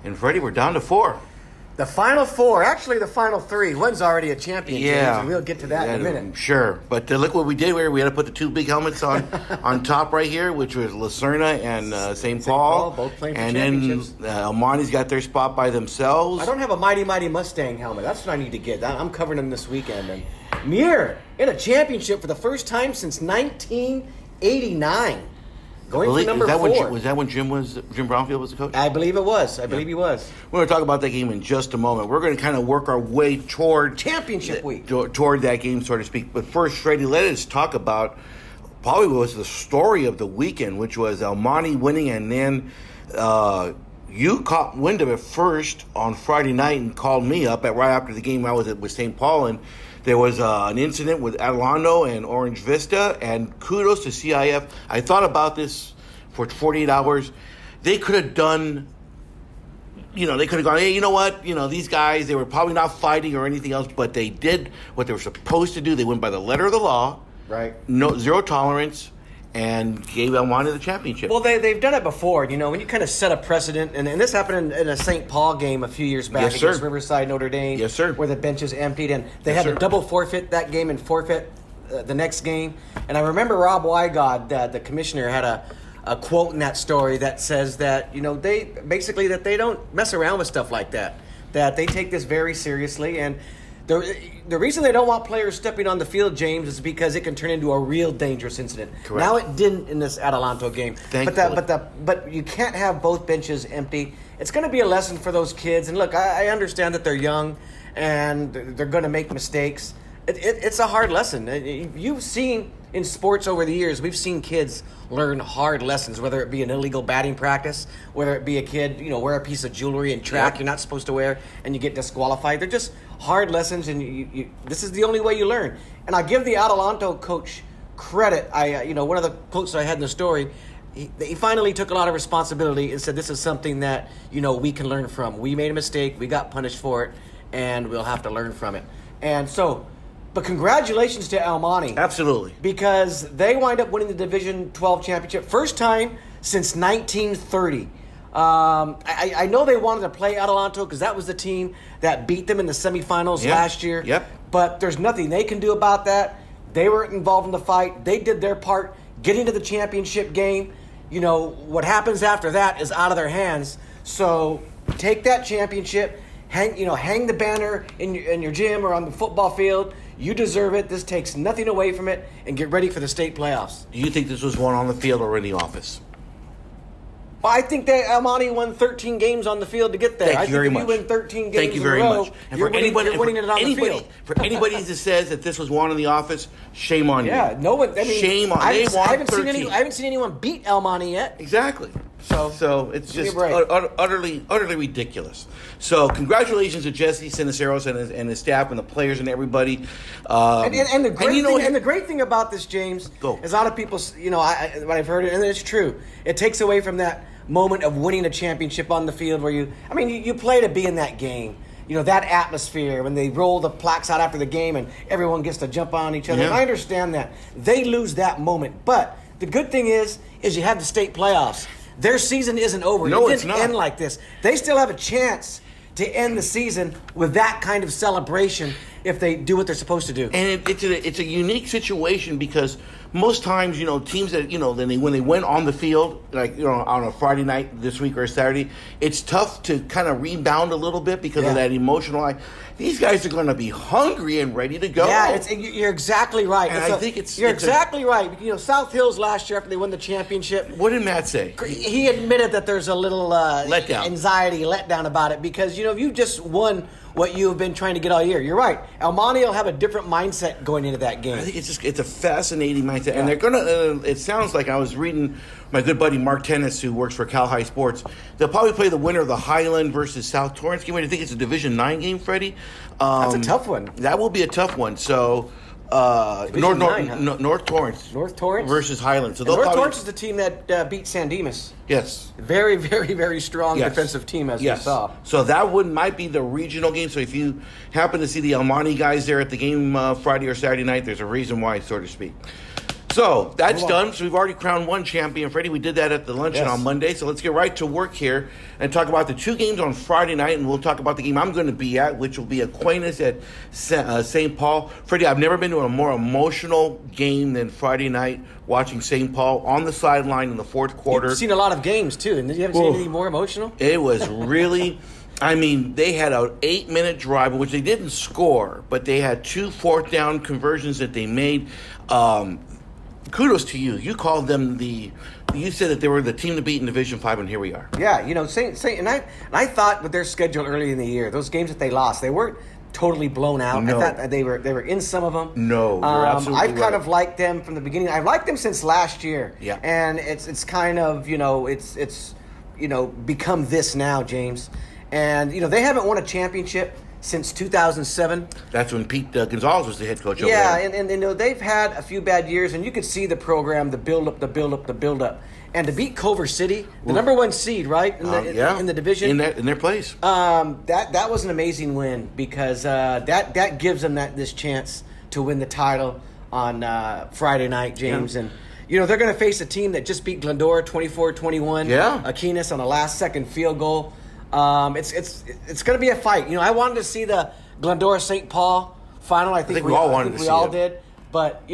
And Freddie, we're down to 4. The final 4, actually the final 3. One's already a champion. Yeah. James, we'll get to that in a minute. Sure. But look what we did here. We had to put the 2 big helmets on top right here, which was Lucerna and St. Paul. Both playing for and championships. And then Almani's got their spot by themselves. I don't have a Mighty Mighty Mustang helmet. That's what I need to get. I'm covering them this weekend. And Muir in a championship for the first time since 1989. Going for number 4. Was that when Jim Brownfield was the coach? I believe it was. I believe he was. We're going to talk about that game in just a moment. We're going to kind of work our way toward championship week, toward that game, so to speak. But first, Freddie, let us talk about probably what was the story of the weekend, which was Almani winning, and then you caught wind of it first on Friday night and called me up right after the game. I was with St. Paul, and there was an incident with Adelanto and Orange Vista, and kudos to CIF. I thought about this for 48 hours. They could have done, they could have gone, hey, you know what? These guys, they were probably not fighting or anything else, but they did what they were supposed to do. They went by the letter of the law. Right. No, zero tolerance, and gave Almani the championship. Well, they've done it before, when you kind of set a precedent, and this happened in a St. Paul game a few years back against Riverside Notre Dame. Yes, sir. Where the benches emptied, and they had to double forfeit that game and forfeit the next game. And I remember Rob Wygod, the commissioner, had a quote in that story that says that, they don't mess around with stuff like that, that they take this very seriously. And the reason they don't want players stepping on the field, James, is because it can turn into a real dangerous incident. Correct. Now it didn't in this Adelanto game. But you can't have both benches empty. It's going to be a lesson for those kids. And look, I understand that they're young and they're going to make mistakes. It's a hard lesson. You've seen in sports over the years, we've seen kids learn hard lessons, whether it be an illegal batting practice, whether it be a kid, wear a piece of jewelry in track you're not supposed to wear and you get disqualified. They're just hard lessons, and you this is the only way you learn. And I give the Adelanto coach credit. One of the quotes I had in the story, he finally took a lot of responsibility and said, this is something that, we can learn from. We made a mistake, we got punished for it, and we'll have to learn from it. And so, but congratulations to Almani. Absolutely. Because they wind up winning the Division 12 championship. First time since 1930. I know they wanted to play Adelanto because that was the team that beat them in the semifinals last year. Yep. But there's nothing they can do about that. They were involved in the fight. They did their part getting to the championship game. What happens after that is out of their hands. So take that championship, hang the banner in your gym or on the football field. You deserve it. This takes nothing away from it, and get ready for the state playoffs. Do you think this was won on the field or in the office? Well, I think that Almani won 13 games on the field to get there. Thank you very much. If you win 13 games Thank you very in a row, much. And you're winning it on the field. For anybody that says that this was won in the office, shame on you. Yeah, no one. Shame on. They won 13. I haven't seen anyone beat Almani yet. Exactly. So it's just right. utterly ridiculous. So congratulations to Jesse Siniceros and his staff and the players and everybody. And the great thing about this, James, is a lot of people, what I've heard, and it's true. It takes away from that moment of winning a championship on the field where you play to be in that game. That atmosphere when they roll the plaques out after the game and everyone gets to jump on each other. Yeah. And I understand that. They lose that moment. But the good thing is you have the state playoffs. Their season isn't over. No, it didn't end like this. They still have a chance to end the season with that kind of celebration if they do what they're supposed to do. And it's a unique situation because most times, teams that, when they went on the field, like, on a Friday night this week or a Saturday, it's tough to kind of rebound a little bit because of that emotional. These guys are going to be hungry and ready to go. Yeah, you're exactly right. And you're exactly right. South Hills last year after they won the championship. What did Matt say? He admitted that there's a little letdown about it because you just won what you have been trying to get all year. You're right. Almani will have a different mindset going into that game. I think it's a fascinating mindset, and they're gonna. It sounds like I was reading my good buddy Mark Tennis, who works for Cal High Sports. They'll probably play the winner of the Highland versus South Torrance game. I think it's a Division 9 game, Freddie. That's a tough one. That will be a tough one. So. North Torrance. North Torrance versus Highland. So North Torrance is the team that beat San Dimas. Yes. Very, very, very strong defensive team, as we saw. So that might be the regional game. So if you happen to see the Almani guys there at the game Friday or Saturday night, there's a reason why, so to speak. So that's done. So we've already crowned one champion, Freddie. We did that at the luncheon on Monday. So let's get right to work here and talk about the two games on Friday night, and we'll talk about the game I'm going to be at, which will be Aquinas at St. Paul. Freddie, I've never been to a more emotional game than Friday night watching St. Paul on the sideline in the fourth quarter. You've seen a lot of games, too, and you haven't seen anything more emotional? It was really... I mean, they had an 8-minute drive, which they didn't score, but they had 2 fourth-down conversions that they made. Kudos to you. You called them you said that they were the team to beat in Division 5, and here we are. Yeah, Saint, and I thought with their schedule early in the year, those games that they lost, they weren't totally blown out. No. I thought they were in some of them. No, you're absolutely I've kind of liked them from the beginning. I've liked them since last year. Yeah. And it's kind of, it's become this now, James. And, they haven't won a championship since 2007. That's when Pete Gonzalez was the head coach over there. Yeah, and they've had a few bad years, and you could see the program, the build-up. And to beat Culver City, the number one seed, right, in the division. In their place. That was an amazing win because that gives them this chance to win the title on Friday night, James. Yeah. And, they're going to face a team that just beat Glendora 24-21. Yeah. Aquinas on a last-second field goal. It's going to be a fight. I wanted to see the Glendora-St. Paul final. I think we all wanted to see it. We all did. But,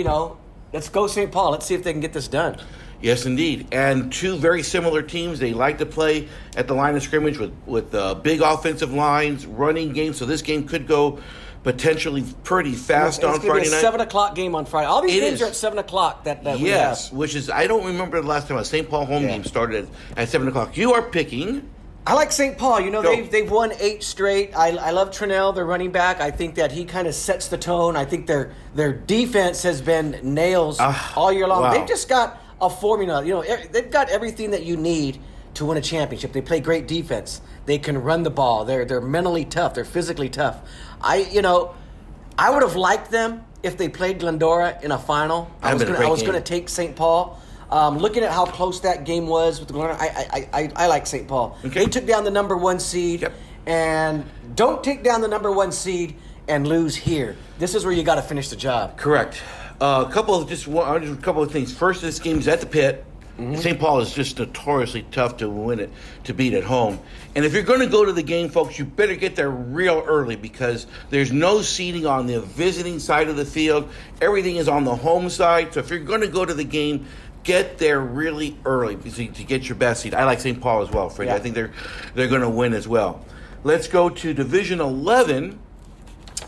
let's go St. Paul. Let's see if they can get this done. Yes, indeed. And two very similar teams. They like to play at the line of scrimmage with big offensive lines, running games. So this game could go potentially pretty fast on Friday night. It's going to be a 7 o'clock game on Friday. All these games are at 7 o'clock. Yes, which is, I don't remember the last time a St. Paul home game started at 7 o'clock. You are picking... I like St. Paul. They've won 8 straight. I love Trinnell, their running back. I think that he kind of sets the tone. I think their defense has been nails all year long. Wow. They've just got a formula. They've got everything that you need to win a championship. They play great defense. They can run the ball. They're mentally tough. They're physically tough. I would have liked them if they played Glendora in a final. I was going to take St. Paul. Looking at how close that game was with the Glendora, I like St. Paul. Okay. They took down the number 1 seed, and don't take down the number 1 seed and lose here. This is where you got to finish the job. Correct. A couple of things. First, this game's at the Pit. Mm-hmm. St. Paul is just notoriously tough to beat at home. And if you're going to go to the game, folks, you better get there real early because there's no seating on the visiting side of the field. Everything is on the home side. So if you're going to go to the game, get there really early to get your best seat. I like St. Paul as well, Freddie. Yeah. I think they're going to win as well. Let's go to Division 11,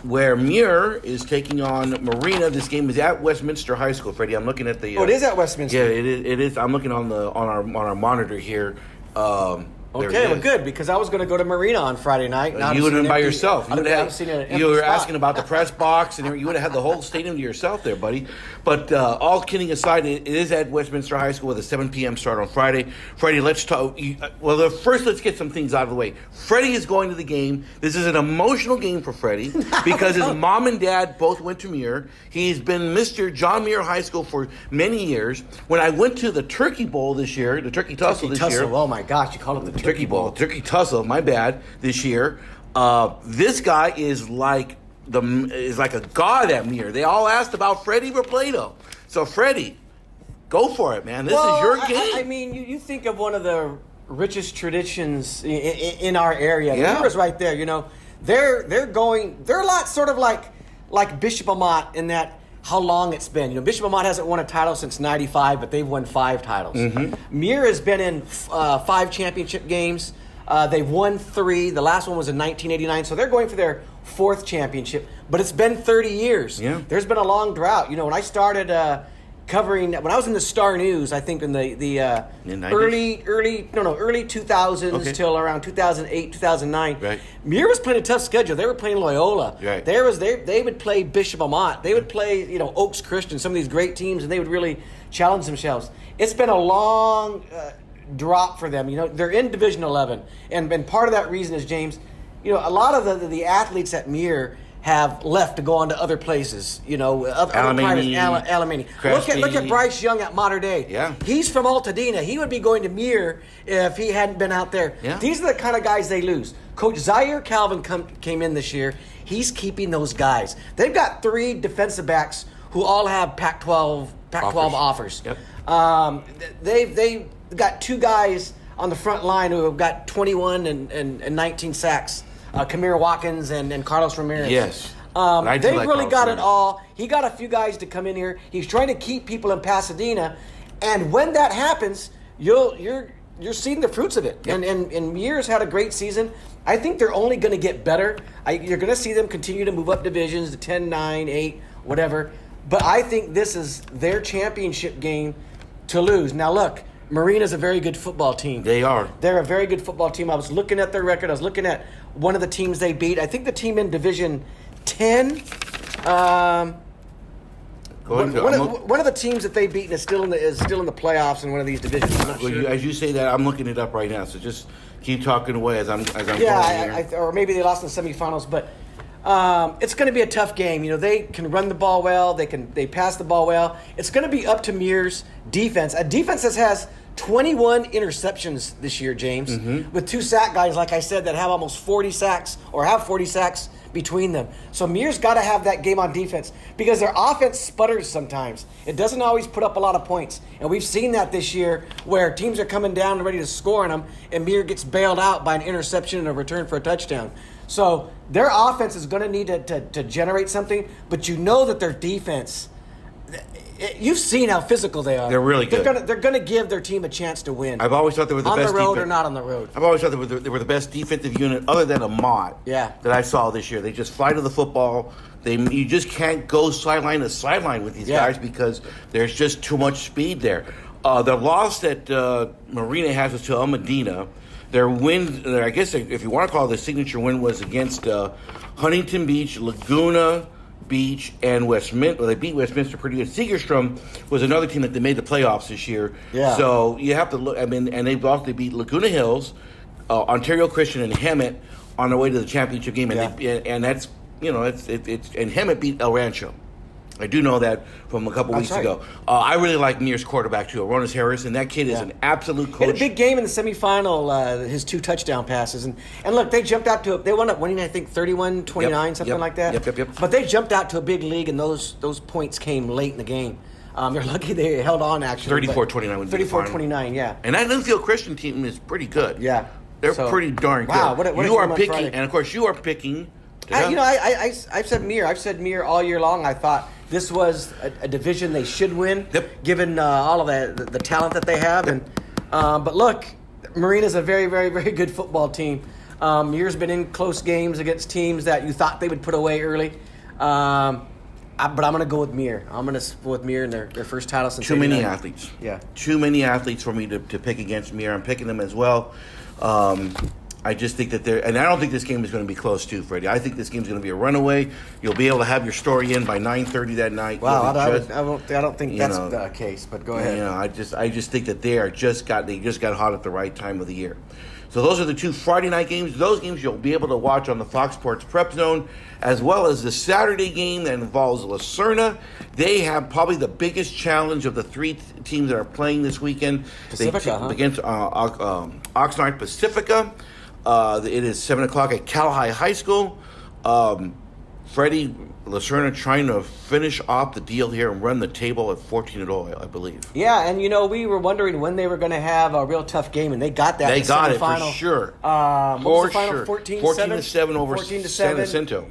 where Muir is taking on Marina. This game is at Westminster High School, Freddie. I'm looking at the. It is at Westminster. Yeah, it is. I'm looking on our monitor here. Okay, well, good, because I was going to go to Marina on Friday night. You would have been by yourself. You were asking about the press box, and you would have had the whole stadium to yourself there, buddy. But all kidding aside, it is at Westminster High School with a 7 p.m. start on Friday. Freddie, let's talk. First, let's get some things out of the way. Freddie is going to the game. This is an emotional game for Freddie because his mom and dad both went to Muir. He's been Mr. John Muir High School for many years. When I went to the Turkey Bowl this year, the Turkey Tussle this year. Oh, my gosh, you call it the Turkey Bowl. Turkey Tussle, my bad, this year. This guy is like a god at Muir. They all asked about Freddie Robledo. So, Freddie, go for it, man. This is your game. I mean, you think of one of the richest traditions in our area. Yeah. Muir's right there, They're a lot sort of like Bishop Amat in that how long it's been. Bishop Amat hasn't won a title since 95, but they've won 5 titles. Mm-hmm. Muir has been in 5 championship games. They've won 3. The last one was in 1989, so they're going for their 4th championship. But it's been 30 years. Yeah. There's been a long drought. When I started covering, when I was in the Star News, I think in the early 2000s till around 2008, 2009. Right. Muir was playing a tough schedule. They were playing Loyola. Right. They would play Bishop Amat. They would play Oaks Christian, some of these great teams, and they would really challenge themselves. It's been a long drop for them. They're in Division 11, and part of that reason is, James, a lot of the athletes at Muir have left to go on to other places, Alamany. Look at Bryce Young at Mater Dei. Yeah. He's from Altadena. He would be going to Muir if he hadn't been out there. Yeah. These are the kind of guys they lose. Coach Zaire Calvin came in this year. He's keeping those guys. They've got 3 defensive backs who all have Pac-12 Pac-12 offers. Yep. They've got two guys on the front line who have got 21 and 19 sacks. Kamir Watkins and Carlos Ramirez. Yes. They've really got it all. He got a few guys to come in here. He's trying to keep people in Pasadena. And when that happens, you're seeing the fruits of it. Yep. And Muir's had a great season. I think they're only going to get better. You're going to see them continue to move up divisions to 10, 9, 8, whatever. But I think this is their championship game to lose. Now, look, Marina's a very good football team. They are. They're a very good football team. I was looking at their record. I was looking at one of the teams they beat. I think the team in Division 10. One of the teams that they beat is still in the playoffs in one of these divisions. I'm not sure. As you say that, I'm looking it up right now. So just keep talking away as I'm going here. Or maybe they lost in the semifinals, but it's going to be a tough game. You know, they can run the ball well. They pass the ball well. It's going to be up to Muir's defense. A defense that has 21 interceptions this year, James, with two sack guys, like I said, that have almost 40 sacks or have 40 sacks between them. So Muir's got to have that game on defense because their offense sputters sometimes. It doesn't always put up a lot of points. And we've seen that this year where teams are coming down and ready to score on them, and Muir gets bailed out by an interception and a return for a touchdown. So their offense is going to need to generate something, but you know that their defense, you've seen how physical they are. They're really good. They're going to give their team a chance to win. I've always thought they were the best on the road or not on the road. I've always thought they were the best defensive unit other than Ahmad that I saw this year. They just fly to the football. You just can't go sideline to sideline with these guys because there's just too much speed there. The loss that Marina has is to El Medina. Their win, I guess if you want to call it the signature win, was against Huntington Beach, Laguna Beach, and Westminster. Well, they beat Westminster pretty good. Segerstrom was another team that they made the playoffs this year. Yeah. So you have to look. I mean, and they beat Laguna Hills, Ontario Christian, and Hemet on their way to the championship game. And and that's and Hemet beat El Rancho. I do know that from a couple weeks ago. I really like Muir's quarterback, too, Aronis Harris, and that kid is an absolute coach. He had a big game in the semifinal, his 2 touchdown passes. And look, they jumped out to they wound up winning, I think, 31-29, something like that. Yep. But they jumped out to a big league, and those points came late in the game. They're lucky they held on, actually. 34-29. 34-29, yeah. And that Linfield Christian team is pretty good. Yeah. They're pretty darn good. Wow, what you are picking, and, of course, you are picking. I've said Muir. I've said Muir all year long. I thought this was a division they should win, given all of the talent that they have. And but look, Marina's a very, very, very good football team. Muir's been in close games against teams that you thought they would put away early. But I'm going to go with Muir. I'm going to go with Muir in their first title since Too many athletes. Yeah. Too many athletes for me to pick against Muir. I'm picking them as well. I just think that and I don't think this game is going to be close too, Freddie. I think this game is going to be a runaway. You'll be able to have your story in by 9:30 that night. Wow, I don't think that's the case. But go ahead. I just think that they just got hot at the right time of the year. So those are the 2 Friday night games. Those games you'll be able to watch on the Fox Sports Prep Zone, as well as the Saturday game that involves Lucerna. They have probably the biggest challenge of the 3 teams that are playing this weekend. Pacifica, against Oxnard Pacifica. It is 7 o'clock at Cal High School. Freddie, Lucerna trying to finish off the deal here and run the table at 14-0, I believe. Yeah, and we were wondering when they were going to have a real tough game, and they got that. They got it for sure. What was the final? 14-7 over 14-7, San Jacinto.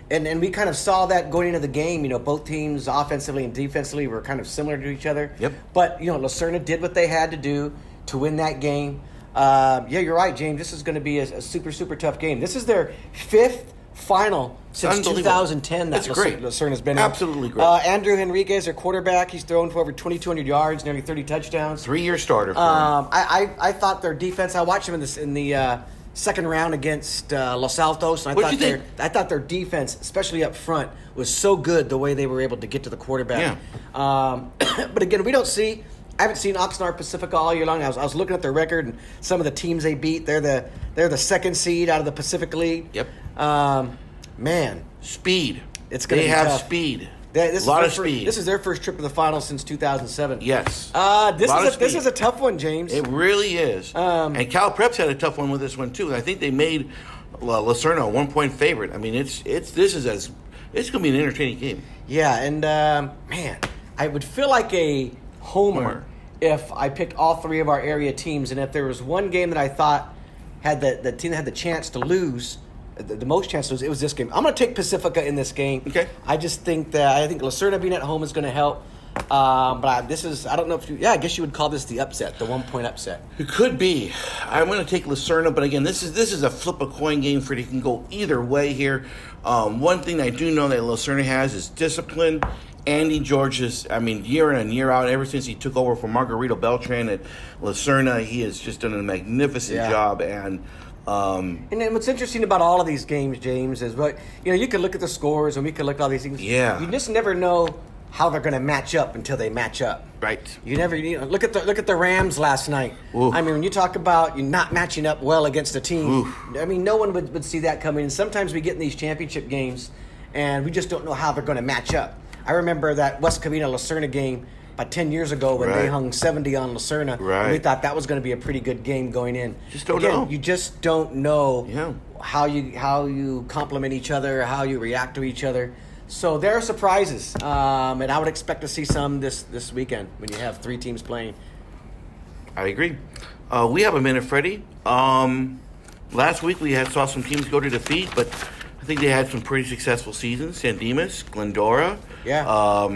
And we kind of saw that going into the game. Both teams offensively and defensively were kind of similar to each other. Yep. But Lucerna did what they had to do to win that game. You're right, James. This is going to be a super, super tough game. This is their 5th final since 2010 that Lucerna's been in. Absolutely great. Andrew Henriquez, their quarterback, he's thrown for over 2,200 yards, nearly 30 touchdowns. 3-year starter for him. I thought their defense, I watched them in the second round against Los Altos, and I thought their defense, especially up front, was so good the way they were able to get to the quarterback. Yeah. But again, I haven't seen Oxnard Pacifica all year long. I was looking at their record and some of the teams they beat. They're the 2nd seed out of the Pacific League. Yep. Man, speed. It's going to be tough. They have speed. A lot of speed. This is their first trip to the finals since 2007. Yes. This is a tough one, James. It really is. And Cal Prep's had a tough one with this one too. I think they made Lucerna a 1-point favorite. I mean, it's going to be an entertaining game. Yeah, and man. I would feel like a homer if I picked all three of our area teams, and if there was one game that I thought had the team that had the chance to lose, the most chance to lose, it was this game. I'm going to take Pacifica in this game. Okay. I think Lucerna being at home is going to help. But I don't know if I guess you would call this the upset, the 1-point upset. It could be. I'm going to take Lucerna, but again, this is a flip a coin game for it. It can go either way here. One thing I do know that Lucerna has is discipline. Andy George year in and year out, ever since he took over from Margarito Beltran at Lucerna, he has just done a magnificent job. And then what's interesting about all of these games, James, is you can look at the scores and we can look at all these things. Yeah. You just never know how they're going to match up until they match up. Right. You never look at the Rams last night. Oof. I mean, when you talk about you not matching up well against a team, Oof. I mean, no one would see that coming. And sometimes we get in these championship games, and we just don't know how they're going to match up. I remember that West Covina-Lucerna game about 10 years ago when they hung 70 on Lucerna. Right. And we thought that was going to be a pretty good game going in. Just don't know. You just don't know how you complement each other, how you react to each other. So there are surprises, and I would expect to see some this weekend when you have three teams playing. I agree. We have a minute, Freddie. Last week we saw some teams go to defeat, but I think they had some pretty successful seasons. San Dimas, Glendora. Yeah.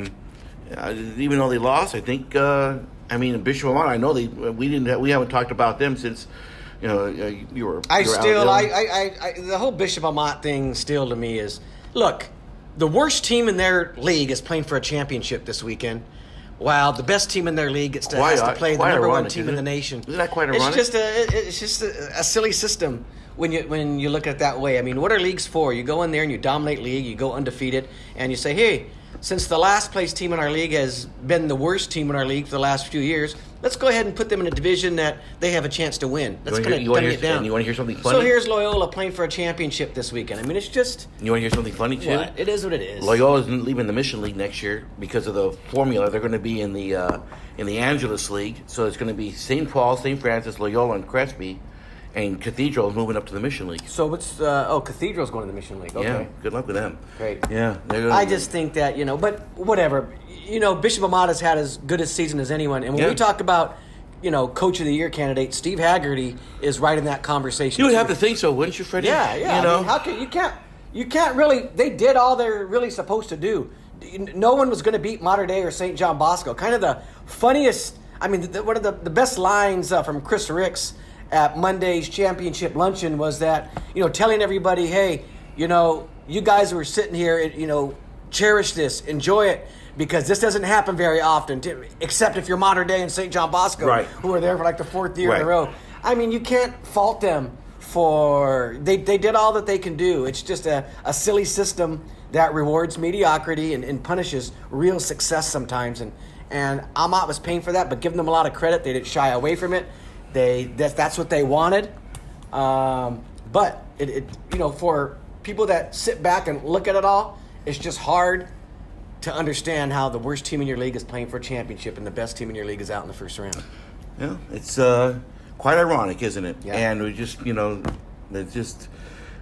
Even though they lost, I think. Bishop Amana. I know we haven't talked about them since. You were. The whole Bishop Amat thing still to me is look. The worst team in their league is playing for a championship this weekend, while the best team in their league has to play the number one team in the nation. Isn't that quite ironic? It's just a silly system when you look at it that way. I mean, what are leagues for? You go in there and you dominate league, you go undefeated, and you say, hey, since the last place team in our league has been the worst team in our league for the last few years, let's go ahead and put them in a division that they have a chance to win. That's going to dumb it down. You want to hear something funny? So here's Loyola playing for a championship this weekend. I mean, it's just... You want to hear something funny, too? What? It is what it is. Loyola's leaving the Mission League next year because of the formula. They're going to be in the Angeles League. So it's going to be St. Paul, St. Francis, Loyola, and Crespi. And Cathedral is moving up to the Mission League. So what's... Cathedral's going to the Mission League. Okay. Yeah, good luck with them. Great. Yeah. I just think that, but whatever. Bishop Amata's had as good a season as anyone. And when we talk about... Coach of the Year candidate Steve Haggerty is right in that conversation. You would have to think so, wouldn't you, Freddie? Yeah. I mean, how can you can't really? They did all they're really supposed to do. No one was going to beat Mater Dei or St. John Bosco. Kind of the funniest. I mean, one of the best lines from Chris Ricks at Monday's championship luncheon was that telling everybody, hey, you guys who are sitting here, cherish this, enjoy it. Because this doesn't happen very often, except if you're Mater Dei and St. John Bosco, who are there for like the fourth year in a row. I mean, you can't fault them for... They did all that they can do. It's just a silly system that rewards mediocrity and punishes real success sometimes. And Amat was paying for that, but giving them a lot of credit. They didn't shy away from it. That's what they wanted. But, for people that sit back and look at it all, it's just hard to understand how the worst team in your league is playing for a championship and the best team in your league is out in the first round. Yeah, it's quite ironic, isn't it? Yeah. And we just, they just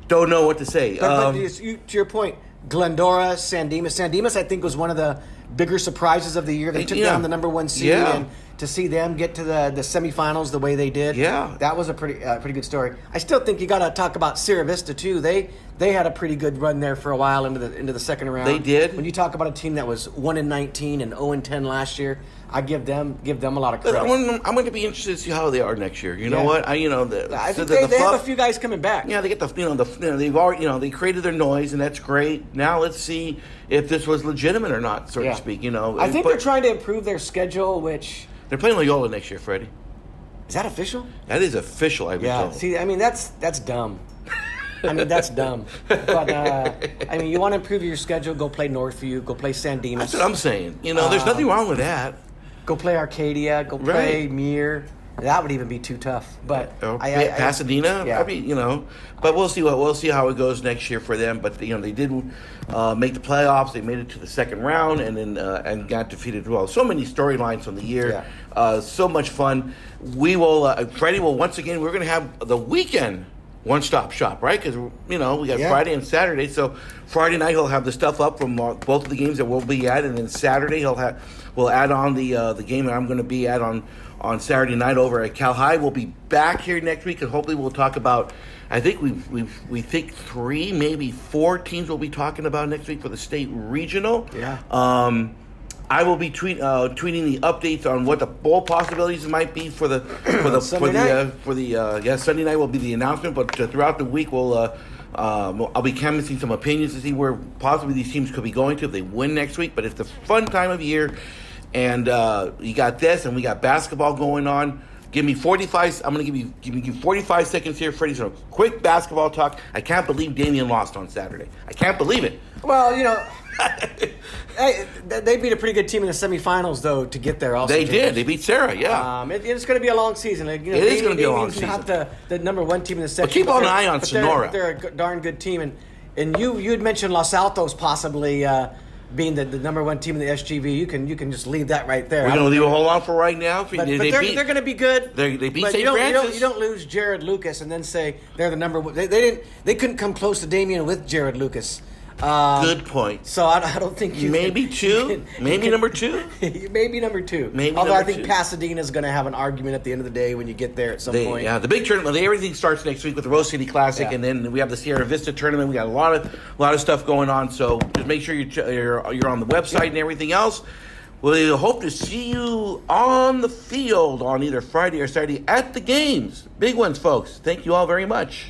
don't know what to say. But to your point, Glendora, San Dimas. San Dimas, I think, was one of the bigger surprises of the year. They took down the number one seed, and to see them get to the semifinals the way they did, that was a pretty good story. I still think you got to talk about Sierra Vista too. They had a pretty good run there for a while into the second round. They did. When you talk about a team that was 1-19 and 0-10 last year, I give them a lot of credit. I'm going to be interested to see how they are next year. You know what? I think they have a few guys coming back. Yeah, they get they've already they created their noise and that's great. Now let's see if this was legitimate or not, so to speak. I think they're trying to improve their schedule, which they're playing Loyola next year, Freddie. Is that official? That is official. I've been told. See, I mean that's dumb. I mean, that's dumb. But, you want to improve your schedule, go play Northview, go play San Dimas. That's what I'm saying. There's nothing wrong with that. Go play Arcadia, go play Muir. That would even be too tough. But Pasadena, but we'll see how it goes next year for them. But they did make the playoffs. They made it to the second round and then and got defeated as well. So many storylines from the year. So much fun. We will Freddie will once again. We're going to have the weekend one-stop shop, right? Because, we got Yeah. Friday and Saturday. So Friday night he'll have the stuff up from both of the games that we'll be at, and then Saturday we'll add on the game that I'm going to be at on Saturday night over at Cal High. We'll be back here next week, and hopefully we'll talk about. I think we think 3, maybe 4 teams we'll be talking about next week for the state regional. Yeah. I will be tweeting the updates on what the bowl possibilities might be for the Sunday night will be the announcement, but throughout the week I'll be canvassing some opinions to see where possibly these teams could be going to if they win next week. But it's a fun time of year, and you got this, and we got basketball going on. Give me 45. I'm going to give you 45 seconds here, Freddie. So quick basketball talk. I can't believe Damian lost on Saturday. I can't believe it. Well, hey, they beat a pretty good team in the semifinals, though, to get there. Also, they did. They beat Sarah. Yeah. It's going to be a long season. It is going to be a long season. Not the number 1 team in the section. But keep an eye on Sonora. They're a darn good team, and you had mentioned Los Altos possibly being the number 1 team in the SGV. You can just leave that right there. We're going to leave it hold on for right now. But they're going to be good. They beat St. Francis. You don't lose Jared Lucas and then say they're the number 1. They couldn't come close to Damian with Jared Lucas. Good point. So I don't think you maybe can, 2, maybe number 2, maybe number 2. Although I think Pasadena is going to have an argument at the end of the day when you get there at some point. Yeah, the big tournament. Everything starts next week with the Rose City Classic, and then we have the Sierra Vista tournament. We got a lot of stuff going on. So just make sure you're on the website and everything else. We'll hope to see you on the field on either Friday or Saturday at the games. Big ones, folks. Thank you all very much.